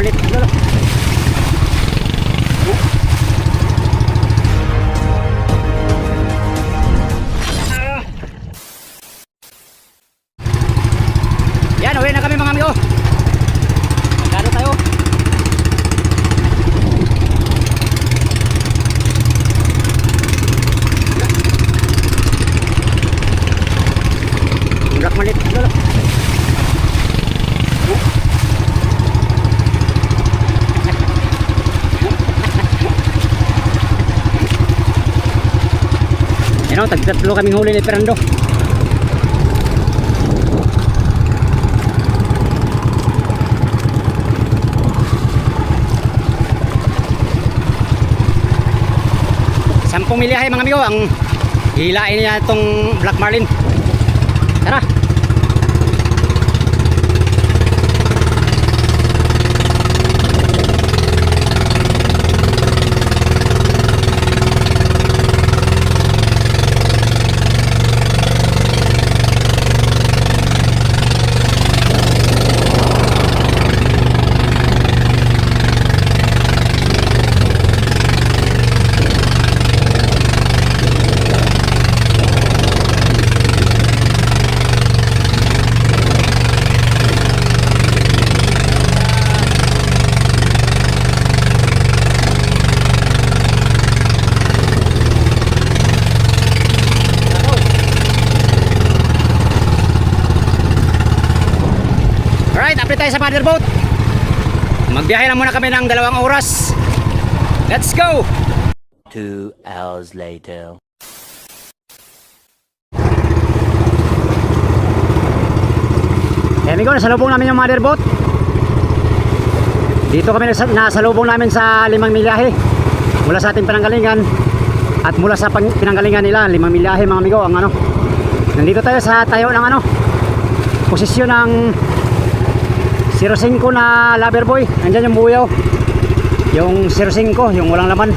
malit. Lolo. Yan, uwi na kami mga amigo. Magkano tayo? Black malit. Lolo. Yan o, tagtatlo kaming huli ni Fernando. Sampung milyahe mga amigo ang hilain niya itong Black Marlin. Tara. Update tayo sa mother boat. Magbiyahe lang muna kami ng 2 oras. Let's go! 2 hours later. Amigo, nasalubong namin yung mother boat. Dito kami nasalubong namin sa 5 milyahe mula sa ating pinanggalingan. At mula sa pinanggalingan nila 5 milyahe mga amigo ang ano. Nandito tayo sa tayo ng ano, posisyon ng 05 na Loverboy. Andyan yung buyaw, yung 05, yung walang laman.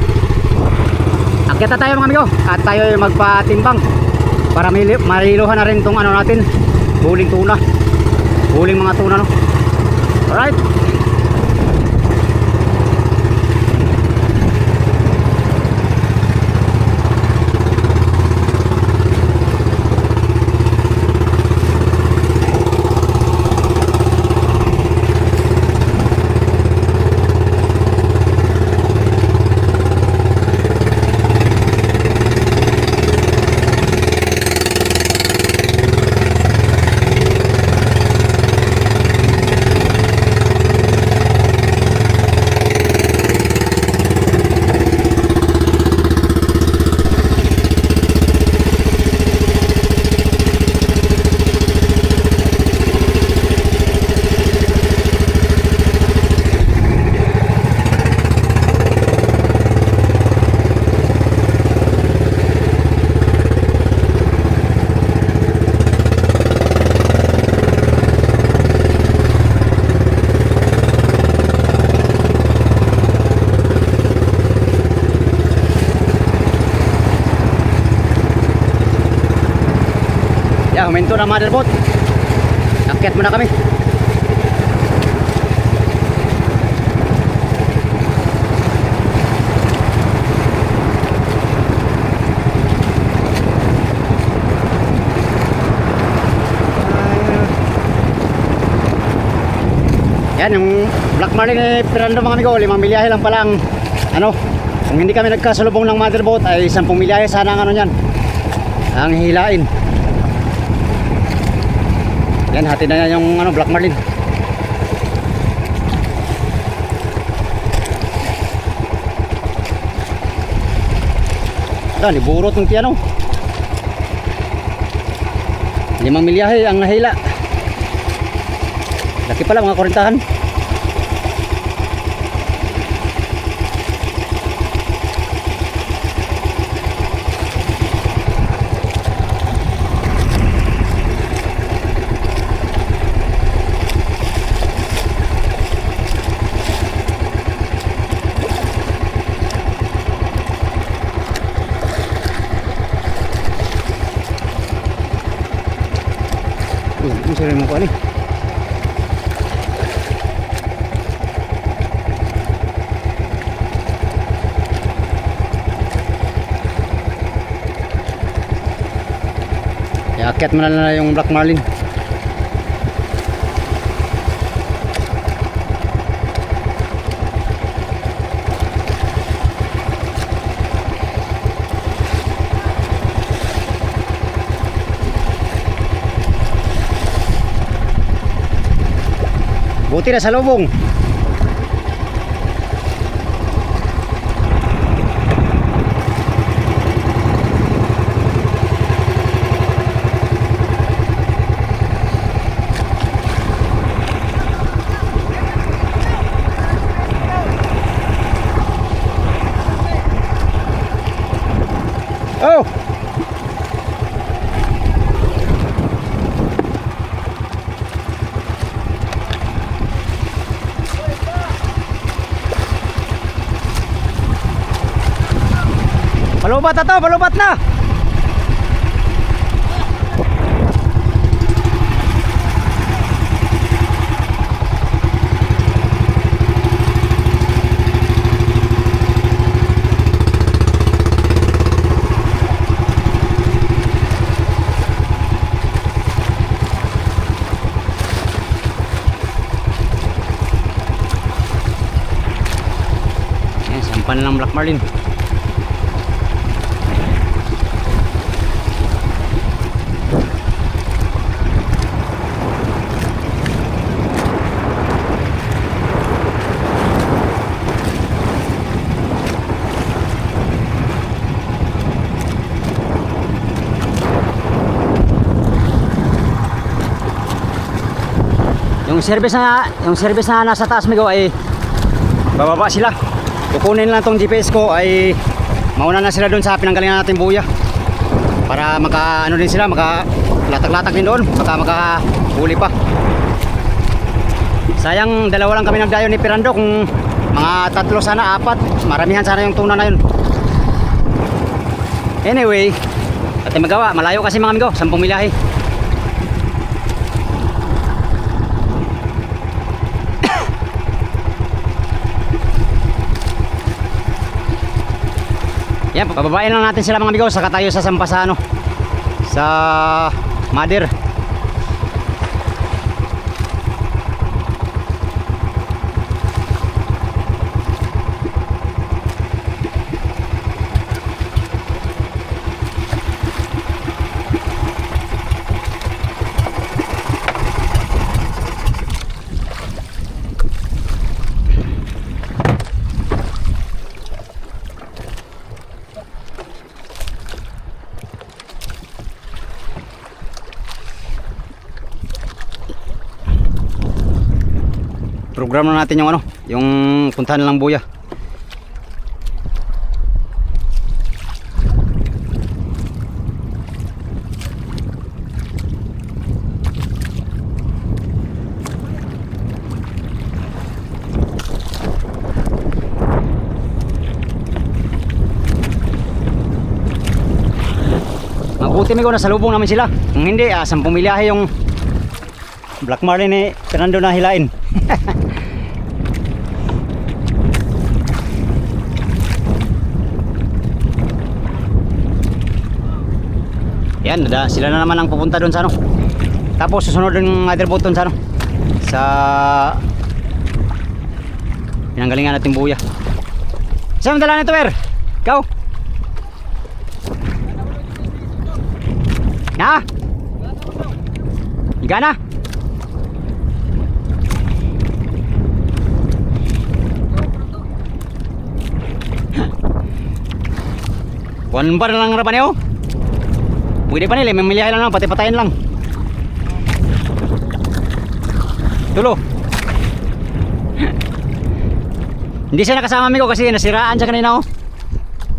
Akyat na tayo mga amigo at tayo magpatimbang para mariluhan na rin tong ano natin, huling tuna, huling mga tuna, no? Alright. Yeah, huminto na mother boat. Akyat muna kami. Yan yung Black Marlin ni Fernando mga amigo, 5 milyahe lang pala ang ano. Kung hindi kami nagkasalubong ng mother boat ay 10 milyahe sana ang ano niyan, ang hilain. Yan, hati na yan yung ano, Black Marlin. Ito, niburot ng tiyano. 5 milyahe ang nahila. Laki pala mga 40-han. Sila mo ko ani. Akyat mo na yung Black Marlin. Buti na sa lubong. Oh! Malubat na to, malubat na. Ayan, sampan ng Black Marlin. Yung service na nasa taas migo ay bababa sila. Kukunin lang tong GPS ko ay mauna na sila doon sa pinanggalingan natin buya. Para maka ano din sila, maka latag-latag din doon, baka makahuli pa. Sayang dalawa lang kami nagdayo ni Pirando, kung mga 3 sana, 4, maramihan sana yung tuna na yun. Anyway, ating magawa, malayo kasi mga amigo, 10 milahe. Yan, pababain lang natin sila mga amigo, saka tayo sasampa sa ano, sa Mother. Program na natin yung ano, yung puntahan lang buya. Mabuti migo, nasa lubong namin sila. Kung hindi, 10 milyahe yung Black Marlin ni Fernando na hilain. Yan, sila na naman ang pupunta doon sa ano. Tapos susunod yung other boat doon sa ano, sa pinanggalingan natin buya. Saan dala nito, Wer? Ikaw? Na? Iga na? Kuan ba na lang harapan niyo? Pwede pa nila, mamilihay lang, pati patayin lang. Tulo. Hindi siya nakasama amigo kasi nasiraan siya kanina, oh.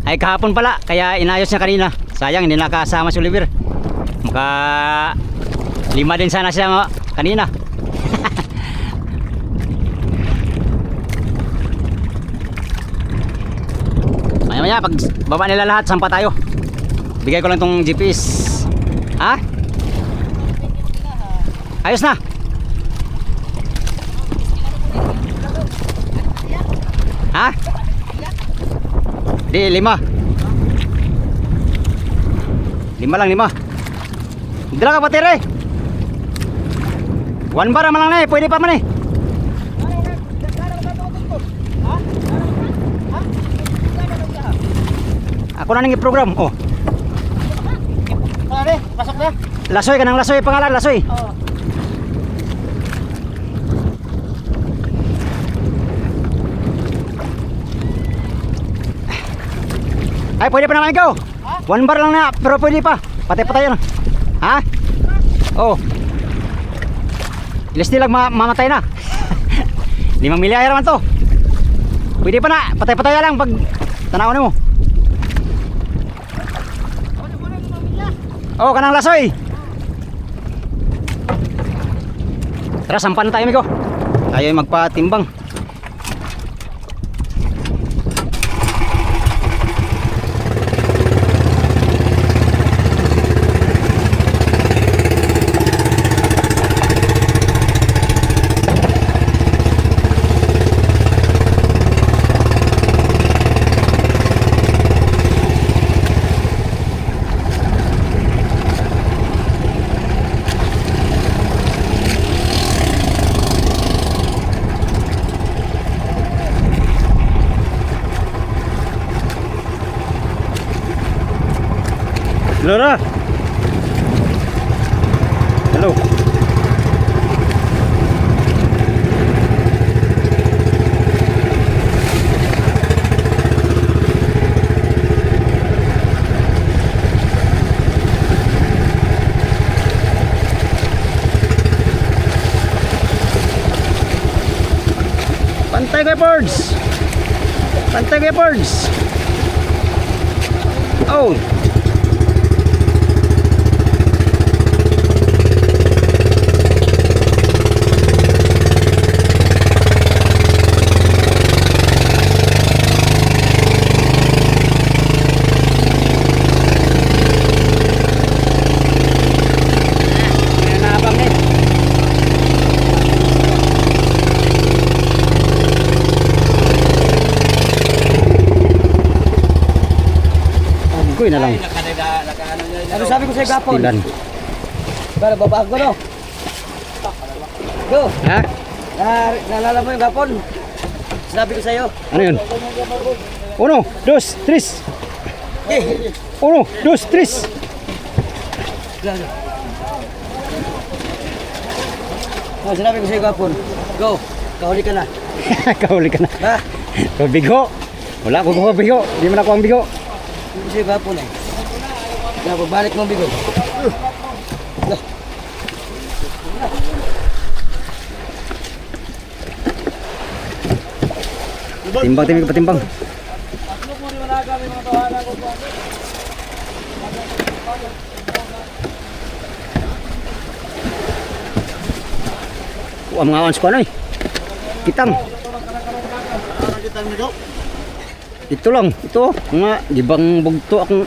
Ay kahapon pala, kaya inayos niya kanina. Sayang hindi nakasama si Oliver. Maka 5 din sana siya kanina. Maya pag baba nila lahat, sampa tayo. Bigay ko lang tong GPS. Ha? Ayos na. Ha? Di, 5. 5 lang, 5. Dala ka battery. 1 bar man lang na eh, pwede pa man eh. Ako na nang i-program. Oh. Pare, pasok na. Lasoy kanang lasoy pangalan, lasoy. Oo. Ay, pwede pa naman ikaw. 1 bar lang na, pero pwede pa. Patay-patay na. Ha? Oh. Ilas lang mamatay na. 5 milyar naman to. Pwede pa na, patay-patay lang pag tanawan mo. Oh, kanang lasoy. Tara, sampan na tayo, amigo. Tayo ay magpatimbang. Laura. Hello. Pantay kayo, birds. Pantay kayo, birds. Oh. Kuy na lang. Ano sabi ko sa'yo gapon? Tilan. Para babaag ko no? Go! Ha? Naalala mo yung gapon? Sabi ko sa'yo. Ano yun? 1, 2, 3. 1, 2, 3. Oh, sinabi ko sa'yo gapon. Go! Kahuli ka na. Kahuli ka na. Ha? Bigo. Wala ko ko bigo. Di man ako ang bigo. Hindi ko sa'yo gapon eh. Kaya balik mo ang bigo. Timbang timig patimbang. Ang mga ons ko ano eh. Kitang. Ito lang, ito. Mga gibang bugto akong.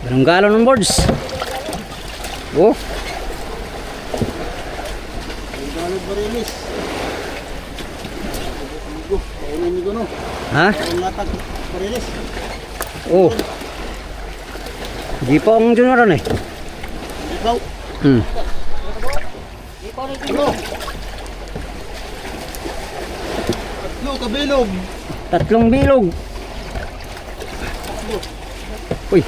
Ganong galon ng boards. Oh. Ha? Oh. Di pa ang junior eh. Hmm. Kabilog. 3 bilog. Uy.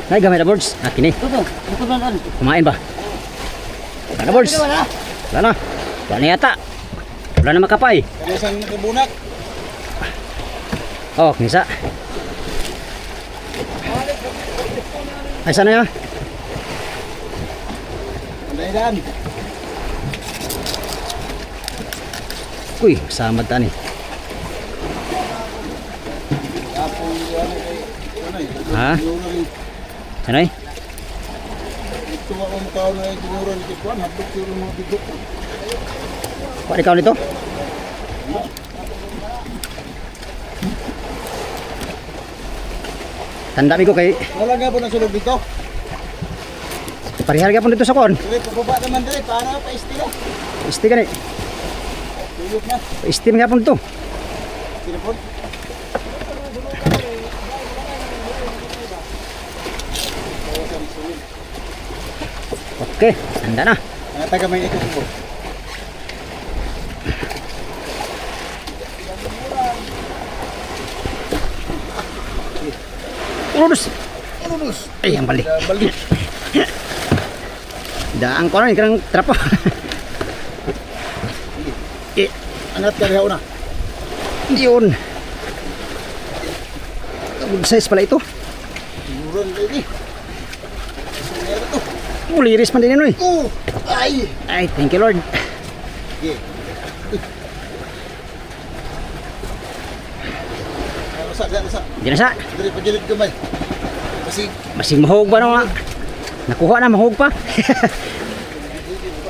Nay gamay na boards. Ah, kini. Kumain ba? Wala na boards. Wala na. Wala na yata. Wala na makapay. Isang nakabunak. Oh, nisa. Ay, sana yun? Anday-dan. Uy, samad ta ni. Ha? Sanay? Ito akong tao na ginuran ni Kwan, hapot yung mga bigo. Kuha ikaw nito? Tanda mi ko kay Wala nga po nasulog dito. parihar gyapon dito sa kon. Dire pababa naman dire para pa istila. Isti gani. Tulog na. Isti gyapon to. Telefon. Okay, handa na. Taga may ikot po. Urus. Ulus. Ay, ang bali. Balik. Daan ko na, ikarang trapo. Angat ka rin na. Yun. Good size pala ito. Tinuran lagi. Meron to. Liris man din yun eh. Ay. Ay, thank you Lord. Okay. Sa. Di na sa. Dari pagilid kamay. Kasi Masing mahog ba na? Nakuha na, mahog pa.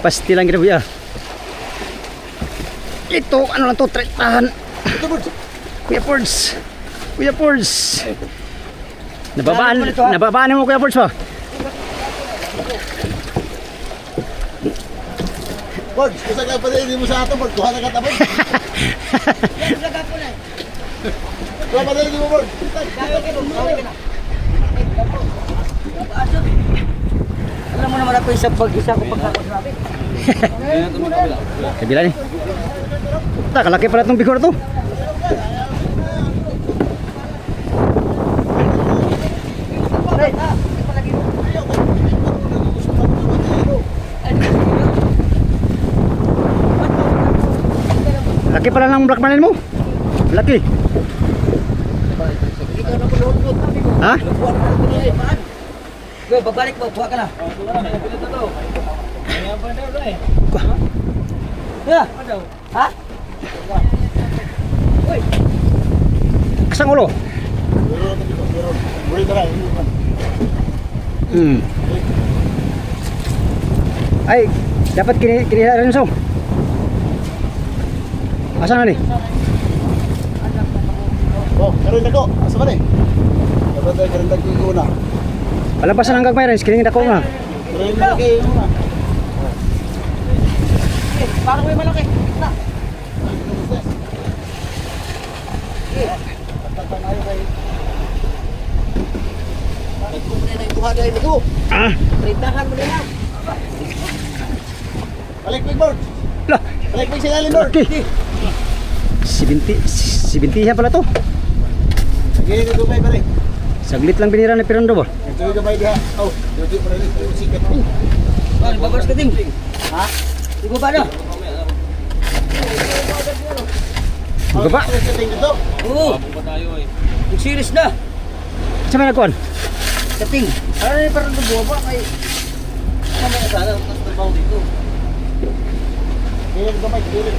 Pasti lang kita buya. Ito, ano lang to, tahan. ito bro. Kuya Pords. Kuya Pords. Nababaan mo Kuya Pords ba? Bord, kusa ka pa rin mo sa ato, Bord. Kuha na ka tapos. Kuha pa rin mo, Bord. Alam mo naman ako isa pag-isa ko pagkakot natin. Kabila ni. Tak, kalaki pala itong bigor to. Laki pala ng black marlin mo. Laki. Ha? Go, babalik mo, buha ka na. Ya. Ha? Asang ulo? Buri ka lang. Ay, dapat kinihala rin so. Asan na ni? Oh, karon ako. Asa man eh? Dapat ay karon ko una. Palabasan ang gagmay rin, skiling dako nga. Karon na kay una. Parang may malaki. Na. Kuha na ito. Ah, Rintahan mo nila. Balik big board. lah, Balik big sila board. laki. 70 siya pala to. Gini ko may balik. Saglit lang binira ni Pirondo ba? Ito yung may diha. Oh, dito pa rin yung sikat. Oh, babalik ka din. Ha? Iba ba na? Baba. Ito. Oo. Yung series na. Sa may nagkuhan? Kating. Ano yung parang nabuha ba? Kay... Mamaya sana, mas trabaho dito. Gini ko may gini.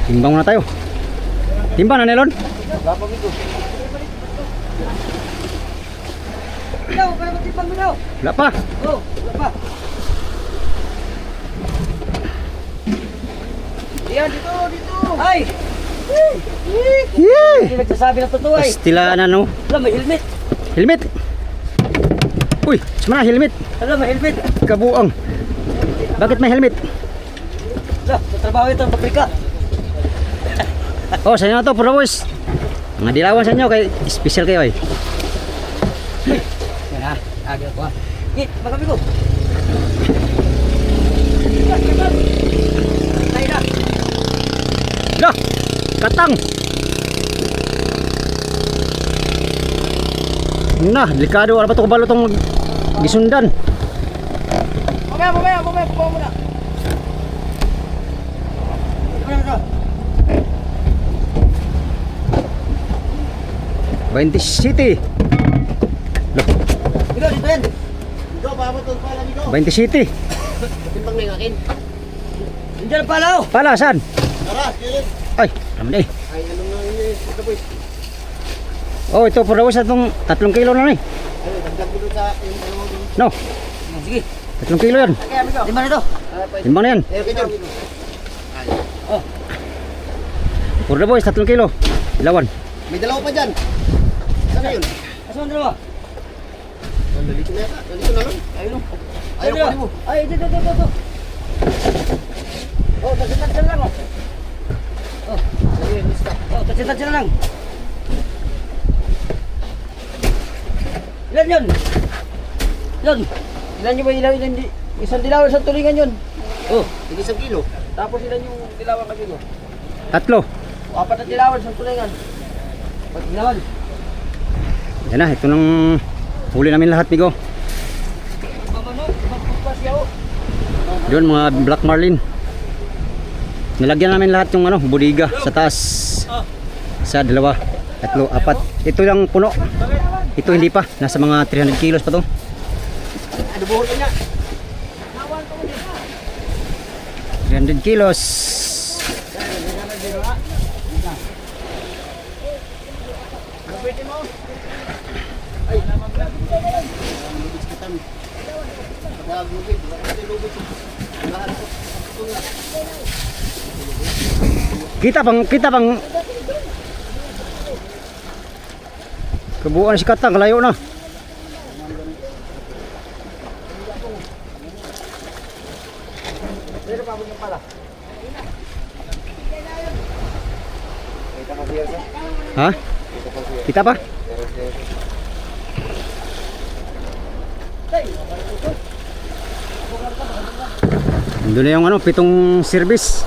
Timbang muna tayo. Timbang na Nelon? Lapang ito. Ilaw, para matipang mo daw. Wala pa. Oo, wala pa. Yan, dito. Ay! Yee! Hindi nagsasabi ng totoo ay. Pastila na no. Alam, may helmet. Helmet. Uy, semana helmet. Alam, may helmet. Kabuang. Bakit may helmet? Alam, sa trabaho ito ang pabrika. Oh, sa inyo na to, puro boys. Mga dilawan sa inyo, kay special kayo eh. Yan ha, agad ko ha. Eh, magabi ko. Tayo na. Dah, katang. Nah, delikado. Ano ba ito kabalo itong gisundan? Mamaya, bukaw muna. Ano? 20 City. Ikaw, dito yan. Ikaw, pamatol pa lang ikaw. 20 City. Timbang na yung akin. Nandiyan ang palaw. Pala, saan? Tara, kilid. Ay, naman eh. Ay, ano nga yun eh. Ito boys. Oh, ito puro boys itong 3 kilo na eh. Ay, dagdag ko doon sa yung dalawang dun. No, Sige. 3 kilo yan. Lima na ito. Timbang na yan. Eh, kaya. Puro boys, 3 kilo. Ilawan. May dalawa pa dyan. Saan yun? Asa ang dalawa? Nandito na yata. Nandito na lang. Ayun. Ayaw Ayun. ko mo. Ay, dito. Oh, tatsi-tatsi lang oh. Oh, Ayun, lista. tatsi-tatsi lang. Ilan yun? Ilan? Ilan nyo ba ilan di? Isang dilawan sa tulingan yun. Oh, hindi 1 kilo. Tapos ilan yung dilawan kasi ko? 3. O, 4 na dilawan sa tulingan. 4 dilawan. Yan na, ito nang huli namin lahat, Migo. Doon mga black marlin. Nilagyan namin lahat yung bodega sa taas. Sa 2, 3, 4. Ito lang puno. Ito hindi pa, nasa mga 300 kilos pa to. Ano buhol niya? 300 kilos. Kita bang kebuan si Katang layo na. Ha? Kita pa? Doon na yung 7 service.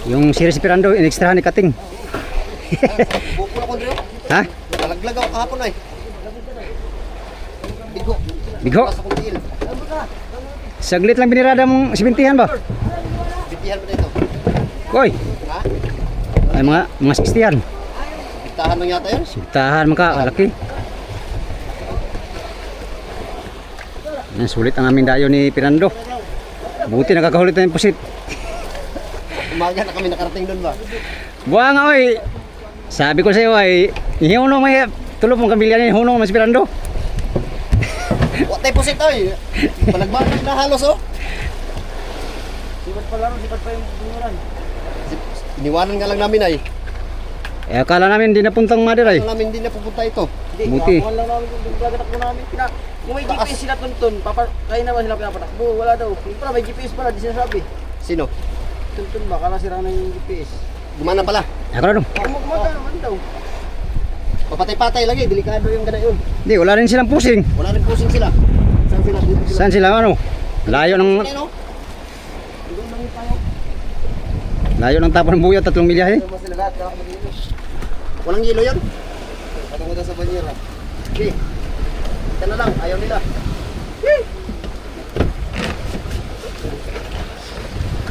Yung series Pirando, in-extrahan ni Kating. Buko na ko Andreo. Ha? Nalaglag ako kahapon ay. Bigo. Bigo? Sa kuntil. Saglit lang binirada mong sibintihan ba? Bitihan mo dito. Koy, Ha? ay mga 60-an. Bitahan lang yata yun. Tahan maka, laki. Yan, sulit ang aming dayo ni Pirando. Buti nakakahulit na yung pusit. Umaga na kami nakarating doon ba? Buwa nga oy. Sabi ko sa iyo ay, ihunong may tulog mong kambilya ni hunong mas Pirando. Watay pusit oy. Balagbalag na halos oh. Sipat pa lang, sipat pa yung bunguran. Iniwanan nga lang namin ay. Eh akala namin hindi napuntang Mader ay. Akala namin hindi na pupunta ito. Buti. Hindi, lang namin kung gagatak mo namin. Kung may GPS sila tuntun, kaya naman sila pinapatakbo. Wala daw. Yung pala, may GPS pala, di sinasabi. Sino? Tuntun ba? Kala sira na yung GPS. Gumana pala. Ako na dong. Gumana naman daw. Papatay-patay lagi, delikado yung gana yun. Hindi, wala rin silang pusing. Wala rin pusing sila. Saan sila? Dito sila. Saan sila Layo ng Ano? Doon lang tayo. layo ng tapon ng buya 3 milya eh. Ano ba sila lahat? Nakakabagilo. Walang yelo yun? Patong ko daw sa banyera. Okay. Ito na lang, ayaw nila.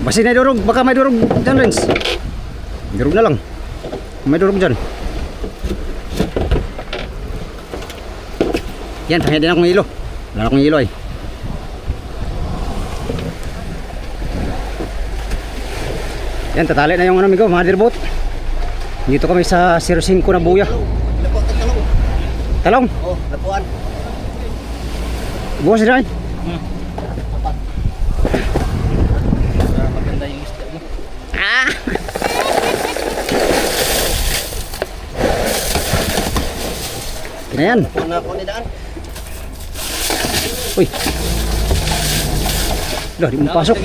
Basi na durog, baka may durog dyan, Renz. Durog na lang. May durog dyan. Yan, pahinga din akong ilo. Wala akong ilo ay. Yan, tatali na yung amigo, mother boat. Dito kami sa 05 na buya. Lapo, talong. Talong, Oh, lapuan. bukas na rin. Maganda yung isda mo. Ah! Yan na yan. Lapuan na ako ni Daan. Uy. Dah, di mo pasok.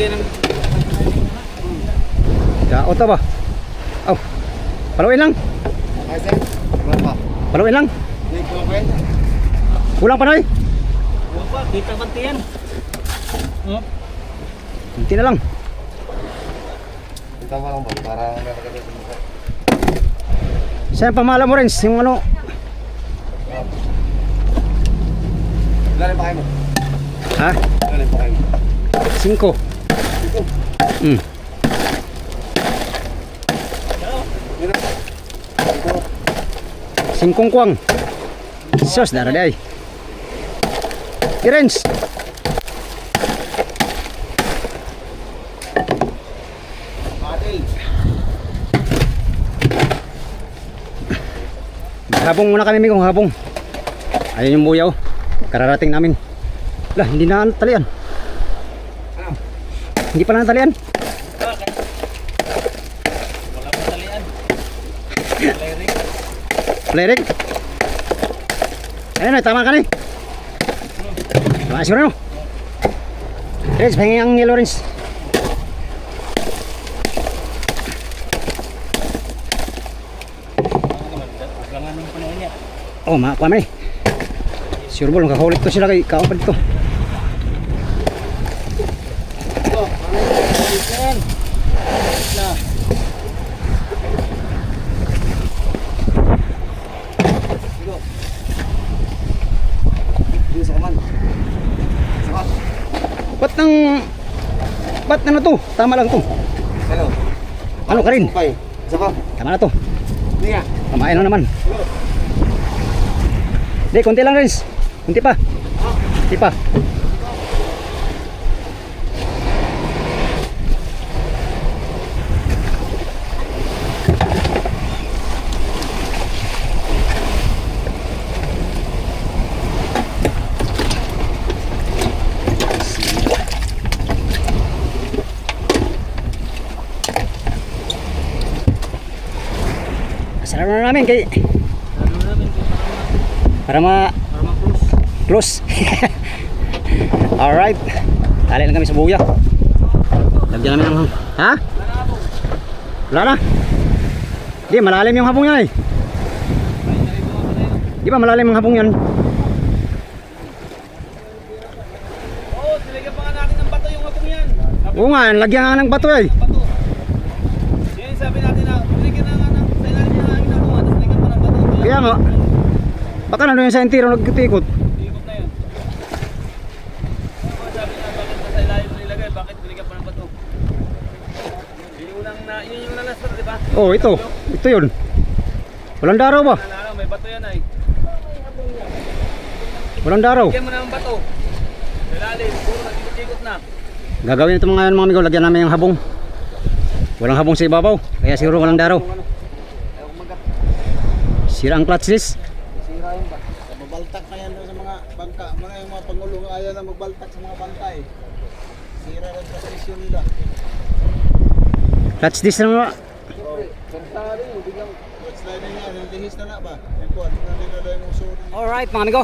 Daot ba? Aw. Paluin lang. Ay, sir. Berapa? Paluin lang. Ini pulang ko yan. Kulang pa na eh. Berapa? Kita bantian. Kunti na lang. Kita ba lang ba? Para meron ka dito mukha. Saan pamala mo, Renz? Yung Galing pa kayo mo. ha? Galing pa kayo mo. 5. Singkong kuang. Sos, darah day. Renz. Adil. Habong muna kami, Migong, habong. Ayun yung buyaw. Kararating namin. Lah, hindi na talian. Hindi pa na talian. Wala pa talian. Lerik. Ayun na, tama ka na eh. Masih no. Renz, pengen yang yellow, Renz. Oh, makuha mo eh. Sure ball, makakaulit to sila kay kaon pa dito. Go, ano na. Go. Dito sa kaman. Saka. Ba't ano to? Tama lang to. Hello. Ano ka rin? Pay. Saka. Tama na to. Niya. Tamain na naman. Di, konti lang Renz. Konti pa. Konti pa. Sarap na namin kay para close. Alright. Tali lang kami sa buya. Lagyan namin ng ha? Wala na. Di, malalim yung habong yan eh. Di ba malalim yung habong yan? Oo, silagyan pa nga natin ng bato yung hapong yan. Oo nga, lagyan nga ng bato eh. Bato. Yan sabi natin na, silagyan na nga ng, sa ilalim niya namin nakuha, tapos silagyan pa ng bato. Kaya nga. Baka nandun yung sa entero nagtikot. Ikot na yun. Sabi na, bakit nasa ilalim nilagay, bakit silagyan pa ng bato? Yun yung nalasar, di ba? Oh, ito. Ito yun. Walang daraw ba? Nalala, may bato yan ay. Walang daraw. Lagyan mo na ng bato. Sa ilalim, puro nag-ikot na. Gagawin ito mga amigo, lagyan namin yung habong. Walang habong sa ibabaw. Kaya siguro walang daraw. Sira ang clutch disc. Sira yun ba? Mabaltak na yan sa mga bangka. Yung mga pangulong ayaw na magbaltak sa mga bangka eh. Sira rin sa presyo nila. Clutch disc na mga. Kanta rin, biglang What's line niya? Nilihis na ba? Ikuan, nila yung uso. Alright mga amigo.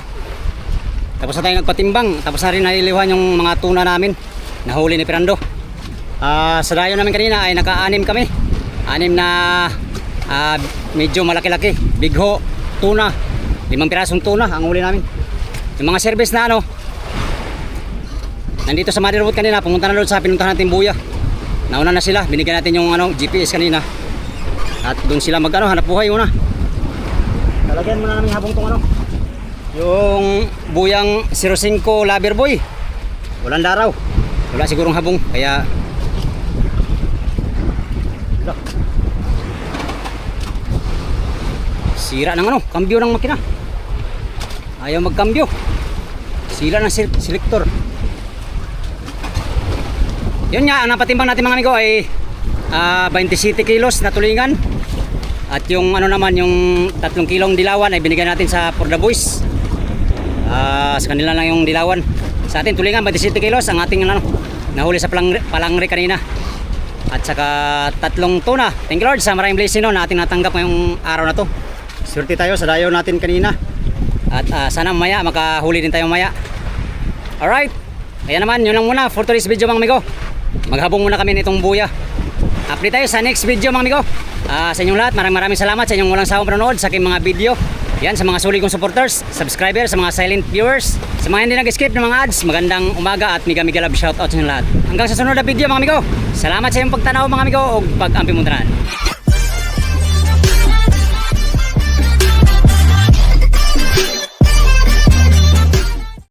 Tapos na tayo nagpatimbang. Tapos na rin nailiwan yung mga tuna namin. Nahuli ni Fernando. Sa dayo namin kanina ay naka-anim kami. Anim na medyo malaki-laki. Bigho, tuna. 5 pirasong tuna ang huli namin. Yung mga service na ano. Nandito sa Mother Road kanina. Pumunta na doon sa pinuntahan natin buya. Nauna na sila. Binigyan natin yung GPS kanina. At doon sila hanap buhay muna. Talagyan muna namin habong tong yung buyang 05 Loverboy. Walang daraw. Wala sigurong habong kaya sira ng kambyo ng makina. Ayaw magkambyo. Sira ng selector. Yun nga, ang napatimbang natin mga amigo ay 27 kilos na tulingan. At yung naman, yung 3 kilong dilawan ay binigyan natin sa For the Boys. Sa kanila lang yung dilawan. Sa atin tulingan 27 kilos ang ating nahuli sa palangre kanina. At saka 3 tuna. Thank you Lord sa maraming blessing na ating natanggap ngayong araw na to. Swerte tayo sa dayo natin kanina. At sana maya makahuli din tayo maya. Alright. Kaya naman yun lang muna for today's video mga amigo. Maghabong muna kami nitong buya. Update tayo sa next video mga amigo. Sa inyong lahat maraming salamat sa inyong walang sawang panonood sa aking mga video. Yan sa mga sulit kong supporters, subscribers, sa mga silent viewers, sa mga hindi nag-skip ng mga ads, magandang umaga at mega love shoutout sa inyong lahat. Hanggang sa sunod na video mga amigo. Salamat sa inyong pagtanaw mga amigo o pag-ampi mo tanan.